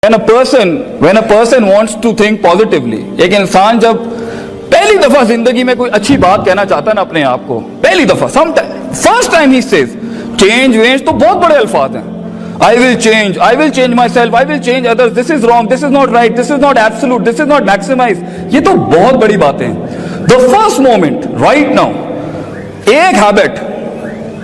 when a person wants to think positively, एक इंसान जब पहली दफा जिंदगी में कोई अच्छी बात कहना चाहता है ना अपने आप को, पहली दफा फर्स्ट टाइम ही सेज चेंज वेंज, तो बहुत बड़े अल्फाज हैं। I will change myself, I will change others, this is wrong, this is not right, this is not absolute, this is not maximized, ये तो बहुत बड़ी बातें हैं। The first moment right now, एक हैबिट,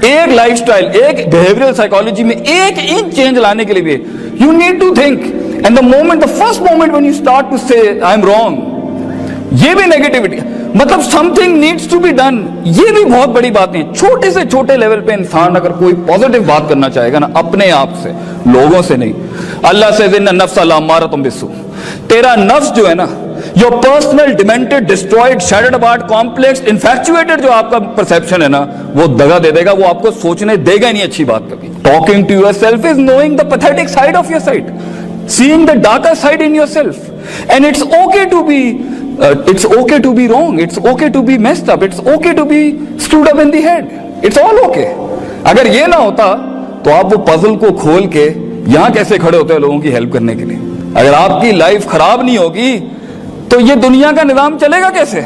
एक लाइफस्टाइल, एक बिहेवियरल साइकोलॉजी में एक इंच चेंज लाने के लिए भी you need to think, and the first moment when you start to say I am wrong, ये भी नेगेटिविटी, मतलब something needs to be done, ये भी बहुत बड़ी बात नहीं। छोटे से छोटे लेवल पे इंसान अगर कोई पॉजिटिव बात करना चाहेगा ना, अपने आप से, लोगों से नहीं। अल्लाह से इन्ना नफ्स लअम्मारतुम बिस्सू, तेरा नफ्स जो है ना, your personal demented, destroyed, shattered apart, complex, infatuated जो आपका परसेप्शन है ना, वो दगा दे देगा, वो आपको सोचने देगा ही नहीं अच्छी बात कभी। Talking to yourself is knowing the pathetic side of your side, seeing the darker side in yourself, and it's okay to be wrong, it's okay to be messed up, it's okay to be screwed up in the head, it's all okay। अगर ये ना होता तो आप वो puzzle को खोल के यहां कैसे खड़े होते हैं लोगों की हेल्प करने के लिए? अगर आपकी लाइफ खराब नहीं होगी तो ये दुनिया का निजाम चलेगा कैसे?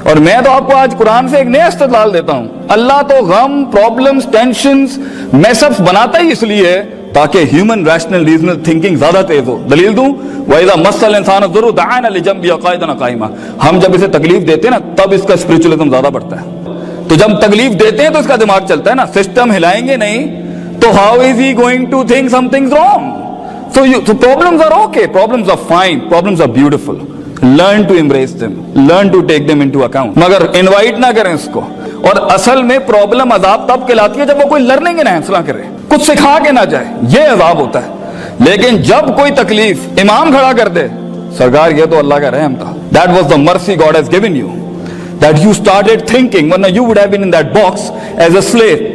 और मैं तो आपको आज कुरान से एक नया इस्तेदलाल देता हूं, अल्लाह तो गम, प्रॉब्लम्स, टेंशंस, मैसअप्स बनाता ही इसलिए है ताकि ह्यूमन रैशनल रीजनल थिंकिंग ज्यादा तेज हो। दलील दूं, वइज़ा मस्सल इंसान ज़रूरी दअना लिजंबी क़ाइदन क़ाइमा, हम जब इसे तकलीफ देते हैं ना तब इसका स्पिरिचुअलिज्म ज्यादा बढ़ता है। तो जब तकलीफ देते हैं तो इसका दिमाग चलता है ना, सिस्टम हिलाएंगे नहीं तो how is he going to think something wrong? So problems are okay, problems are fine, problems are beautiful, learn to embrace them, learn to take them into account, मगर इनवाइट ना करें इसको। और असल में प्रॉब्लम अजाब तब कहलाती है जब वो कोई लर्निंग एनहांस ना करे, कुछ सिखा के ना जाए, ये अजाब होता है। लेकिन जब कोई तकलीफ इमाम खड़ा कर दे, सरकार ये तो अल्लाह का रहम था, that was the mercy God has given you, that you started thinking, वरना you would have been in that box as a slave,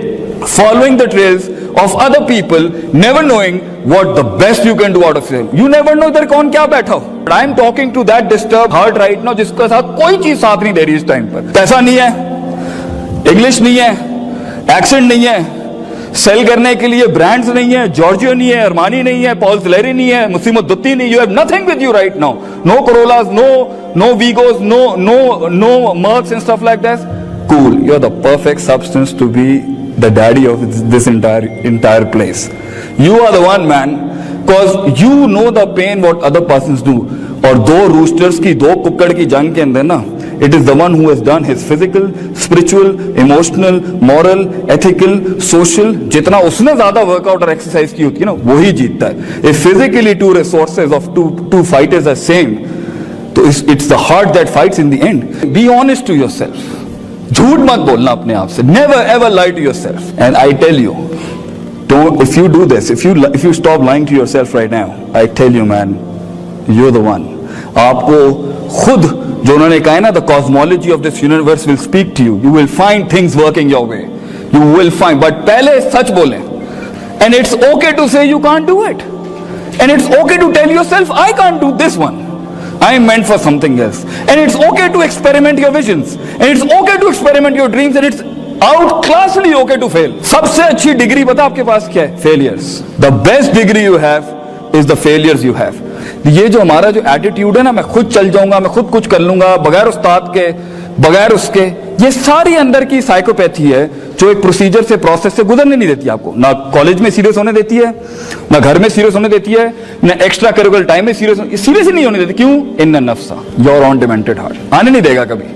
following the trails of other people, never knowing what the best you can do out of yourself. You never know इधर कौन क्या बैठा हो। I am talking to that disturbed heart right now, जिसके साथ कोई चीज साथ नहीं दे रही इस टाइम पर। पैसा नहीं है, इंग्लिश नहीं है, एक्सेंट नहीं है, सेल करने के लिए ब्रांड्स नहीं है, जॉर्जियो नहीं है, अरमानी नहीं है, पॉल सिलेरी नहीं है, मुसीमत दुत्ती नहीं, you have nothing with you right now, no Corollas, no Vigos, no Mercs and stuff like that. Cool, you are the perfect substance to be the daddy of this entire place. You are the one, man, because you know the pain what other persons do. और दो roosters की, दो कुक्कड़ की जंग के अंदर ना, it is the one who has done his physical, spiritual, emotional, moral, ethical, social, जितना उसने ज्यादा वर्कआउट और एक्सरसाइज की होती है ना, वही जीतता है। If physically two resources of two fighters are same, तो it's the heart that fights in the end. Be honest to yourself. झूठ मत बोलना अपने आप से, never ever lie to yourself, and I tell you, don't, if you do this, if you stop lying to yourself right now, I tell you man, you're the one। आपको खुद जो उन्होंने कहा है ना, the cosmology of this universe will speak to you, you will find things working your way, you will find, but पहले सच बोलें, and it's okay to say you can't do it, and it's okay to tell yourself I can't do this one, I am meant for something else, and it's okay to experiment your visions, and it's okay to experiment your dreams, and it's outclassly okay to fail। सबसे अच्छी degree पता आपके पास क्या है? Failures. The best degree you have is the failures you have। ये जो हमारा जो एटीट्यूड है ना, मैं खुद चल जाऊंगा, मैं खुद कुछ कर लूंगा बगैर उस्ताद के, बगैर उसके, ये सारी अंदर की साइकोपैथी है जो एक प्रोसीजर से, प्रोसेस से गुजरने नहीं देती आपको। ना कॉलेज में सीरियस होने देती है, ना घर में सीरियस होने देती है, ना एक्स्ट्रा करिकुलर टाइम में सीरियस ही नहीं होने देती। क्यों? इन नफ्सा योर ऑन डिमेंटेड हार्ट, आने नहीं देगा कभी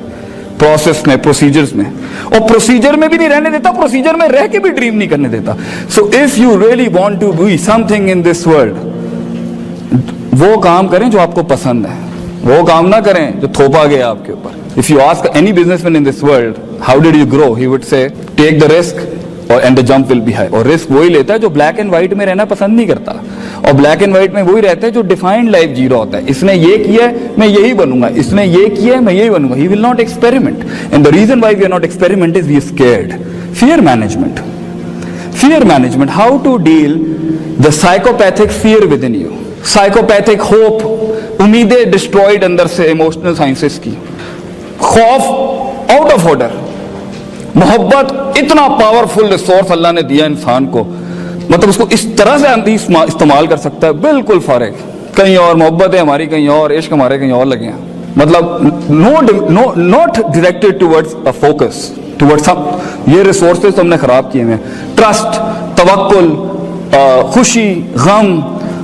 प्रोसेस में, प्रोसीजर्स में, और प्रोसीजर में भी नहीं रहने देता, प्रोसीजर में रह के भी ड्रीम नहीं करने देता। So if you really want to be something in this world, वो काम करें जो आपको पसंद है, वो काम ना करें जो थोपा गया आपके ऊपर। If you ask any businessman in this world, how did you grow? He would say, take the risk and the jump will be high. और रिस्क वही लेता है जो ब्लैक एंड व्हाइट में रहना पसंद नहीं करता, और ब्लैक एंड व्हाइट में वही रहता है जो डिफाइंड लाइफ जी रहा होता है। इसने ये किया है मैं यही बनूंगा, इसने ये किया है मैं यही बनूंगा। He will not experiment, and the reason why we are not experiment is we are scared. Fear management. Fear management. How to deal the psychopathic fear within you. Psychopathic hope, उम्मीदें डिस्ट्रॉयड अंदर से, emotional sciences की, खौफ out of order, मोहब्बत इतना powerful resource अल्लाह ने दिया इंसान को, मतलब उसको इस तरह से इस्तेमाल कर सकता है, बिल्कुल फारिग, कहीं और, मोहब्बतें हमारी कहीं और, इश्क हमारे कहीं और लगे हैं। मतलब not directed towards a focus, towards some. ये रिसोर्सेज हमने खराब किए हैं। ट्रस्ट, तवक्कुल, खुशी, गम,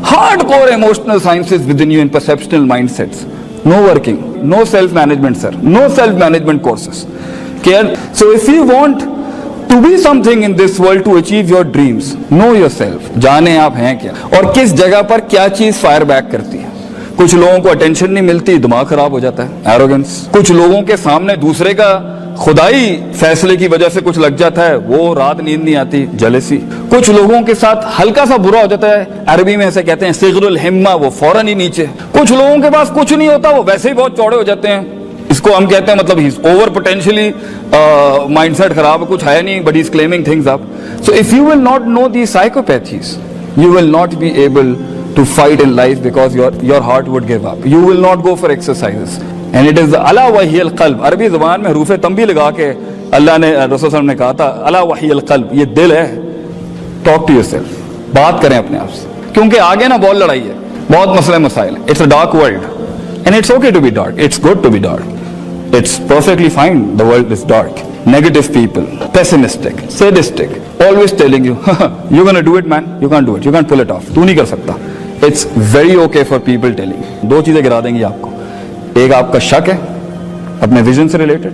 hard core emotional sciences within you in perceptional mindsets, no working, no self management sir, no self management courses care. So if you want to be something in this world, to achieve your dreams, know yourself, जाने आप हैं क्या और किस जगह पर क्या चीज फायर बैक करती है। कुछ लोगों को अटेंशन नहीं मिलती, दिमाग खराब हो जाता है, एरोगेंस। कुछ लोगों के सामने दूसरे का खुदाई फैसले की वजह से कुछ लग जाता है, वो रात नींद नहीं आती, जेलसी। कुछ लोगों के साथ हल्का सा बुरा हो जाता है, अरबी में ऐसे कहते हैं सिगरुल हिम्मा, वो फौरन ही नीचे। कुछ लोगों के पास कुछ नहीं होता, वो वैसे ही बहुत चौड़े हो जाते हैं, इसको हम कहते हैं मतलब ही ओवर पोटेंशियली माइंडसेट खराब, कुछ है नहीं, but he is claiming things up. So if you will not know the psychopathies, you will not be able to fight in life because your heart would give up. You will not go for exercises. And it is अला wheel क़ल्ब, अरबी ज़बान में हरूफ़े तंबी लगा के अल्लाह ने, रसूल सल्लल्लाहु अलैहि वसल्लम ने कहा था अला वहील क़ल्ब, ये दिल है। टॉक टू योरसेल्फ, बात करें अपने आप से, क्योंकि आगे ना बहुत लड़ाई है, बहुत मसले मसाइल है। It's a dark world and it's okay to be dark, it's good to be dark, it's perfectly fine, the world is dark. Negative people, pessimistic, sadistic, always telling you you're gonna do it man, you can't do it, you can't pull it off, तू नहीं कर सकता। It's very okay for people telling you। दो चीजें गिरा देंगी आपको, एक आपका शक है अपने विजन से रिलेटेड,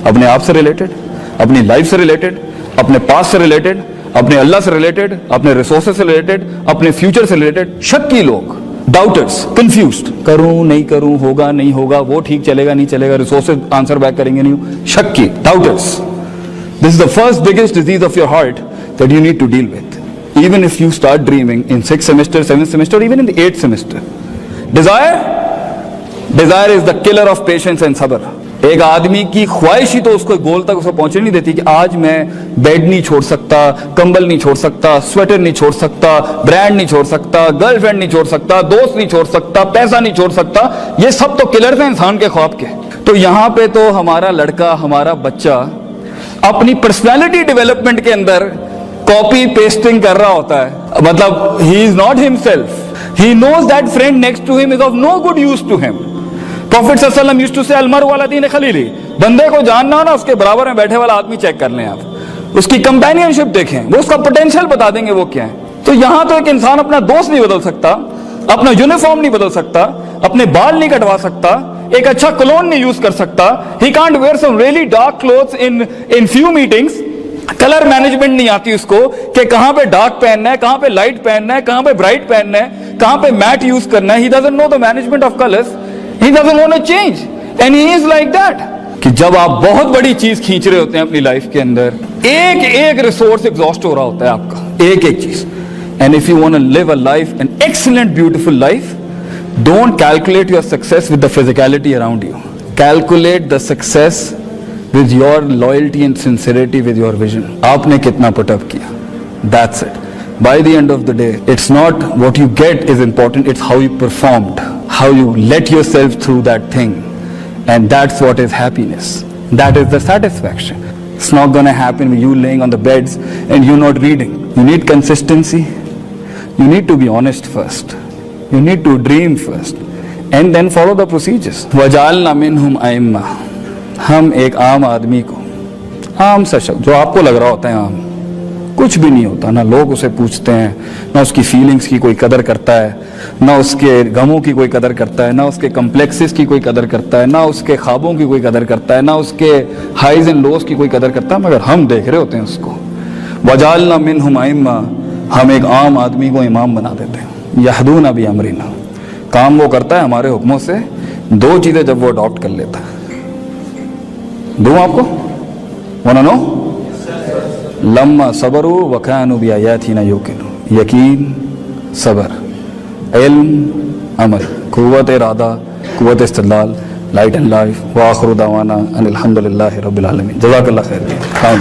अपने आप से रिलेटेड, अपनी लाइफ से रिलेटेड, अपने पास्ट से रिलेटेड, अपने अल्लाह से रिलेटेड, अपने रिसोर्सेज से रिलेटेड, अपने फ्यूचर से रिलेटेड। शक्की लोग, डाउटर्स, कंफ्यूज्ड, करूं नहीं करूं, होगा नहीं होगा, वो ठीक चलेगा नहीं चलेगा, रिसोर्सेज आंसर बैक करेंगे नहीं, शक्की, doubters. This is the first biggest disease of your heart that you need to deal with, even if you start dreaming in 6th semester, 7th semester, or even in the 8th semester. Desire is the killer of patience and sabr. एक आदमी की ख्वाहिश ही तो उसको गोल तक उसे पहुंचने नहीं देती कि आज मैं बेड नहीं छोड़ सकता, कंबल नहीं छोड़ सकता, स्वेटर नहीं छोड़ सकता, ब्रांड नहीं छोड़ सकता, गर्लफ्रेंड नहीं छोड़ सकता, दोस्त नहीं छोड़ सकता, पैसा नहीं छोड़ सकता। ये सब तो किलर्स हैं इंसान के ख्वाब के। तो यहाँ पे तो हमारा लड़का, हमारा बच्चा अपनी पर्सनैलिटी डेवलपमेंट के अंदर कॉपी पेस्टिंग कर रहा होता है, मतलब he is not himself, he knows that friend next to him is of no good use to him. Prophet सल्लल्लाहु अलैहि वसल्लम यूज्ड टू से अलमरउ अला दीन खलीली, बंदे को जानना हो ना, उसके बराबर में बैठे वाला आदमी चेक कर लें आप, उसकी कंपेनियनशिप देखें, वो उसका पोटेंशियल बता देंगे वो क्या है। तो यहां तो एक इंसान अपना दोस्त नहीं बदल सकता, अपना यूनिफॉर्म नहीं बदल सकता, अपने बाल नहीं कटवा सकता, एक अच्छा क्लोन नहीं यूज कर सकता, he can't wear some really dark clothes in few meetings. Colour management नहीं आती उसको कि कहां पे डार्क पहनना है, कहां पे लाइट पहनना है, कहां पे ब्राइट पहनना है, कहां पे मैट यूज करना है। He doesn't know the management of colours, he doesn't want to change and he is like that. कि जब आप बहुत बड़ी चीज खींच रहे होते हैं अपनी लाइफ के अंदर, एक एक रिसोर्स एग्जॉस्ट हो रहा होता है आपका, एक एक चीज। And if you want to live a life, an excellent beautiful life, don't calculate your success with the physicality around you, calculate the success with your loyalty and sincerity, with your vision. आपने कितना put up किया, that's it. By the end of the day, it's not what you get is important, it's how you performed, how you let yourself through that thing, and that's what is happiness, that is the satisfaction. It's not gonna happen with you laying on the beds and you not reading. You need consistency, you need to be honest first, you need to dream first, and then follow the procedures. وَجَعَلْنَا مِنْهُمْ أَئِمَّةً, हम एक आम आदमी को, आम सा शब्द जो आपको लग रहा होता है आम, कुछ भी नहीं होता, ना लोग उसे पूछते हैं, ना उसकी फीलिंग्स की कोई कदर करता है, ना उसके गमों की कोई कदर करता है, ना उसके कम्प्लेक्सेस की कोई कदर करता है, ना उसके ख्वाबों की कोई कदर करता है, ना उसके हाइज एंड लोज की कोई कदर करता है, मगर हम देख रहे होते हैं उसको। वजालना मिनहुम अइम्मा, हम एक आम आदमी को इमाम बना देते हैं। यहदूना बि अमरिना, काम वो करता है हमारे हुक्मों से। दो चीजें जब वो अडॉप्ट कर लेता है, दूं आपको, वाना नो, लम्मा सबरू वकानु बिआयातिना युकिनु, यकीन, सबर, इल्म, अमल, कुव्वत इरादा, कुव्वत इस्तिदलाल, लाइट एंड लाइफ। व आखिरु दावाना अनिल हम्दुलिल्लाहि रब्बिल आलमीन। जज़ाकल्लाह खैर।